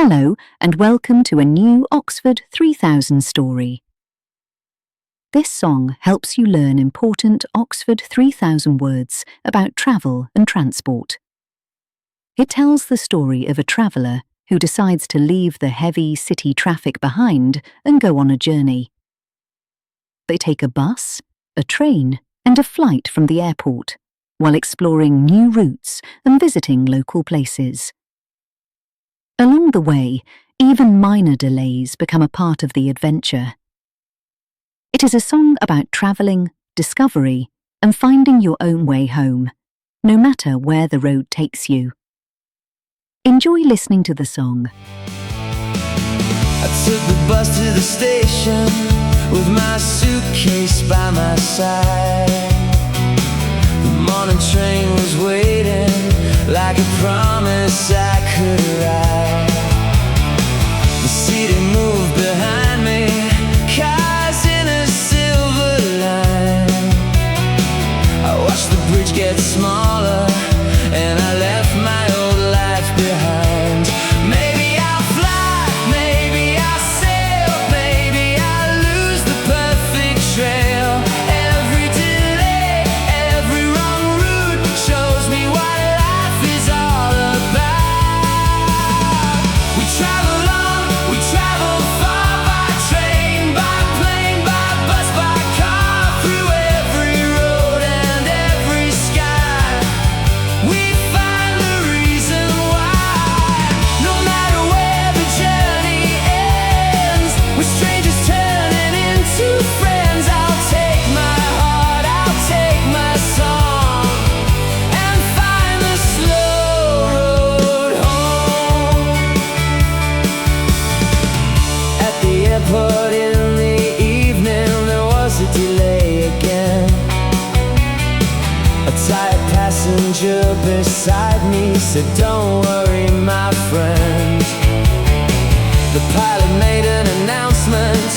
Hello and welcome to a new Oxford 3000 story. This song helps you learn important Oxford 3000 words about travel and transport. It tells the story of a traveller who decides to leave the heavy city traffic behind and go on a journey. They take a bus, a train, and a flight from the airport, while exploring new routes and visiting local places. Along the way, even minor delays become a part of the adventure. It is a song about travelling, discovery, and finding your own way home, no matter where the road takes you. Enjoy listening to the song. I took the bus to the station with my suitcase by my side. The morning train was waiting like a promise I could ride. The city moved behind me, cars in a silver line. I watched the bridge get smaller and I left my old life behind. Maybe I'll fly, maybe I'll sail, maybe I'll lose the perfect trail. Every delay, every wrong route shows me what life is all about. We travel on, we travel far, by train, by plane, by bus, by car, through every road and every sky. We find the reason why. No matter where the journey ends, we're strangers turning into friends. I'll take my heart, I'll take my song, and find the slow road home. At the airport in the evening, there was a delay again. A tired passenger beside me said, "Don't worry, my friend." The pilot made an announcement,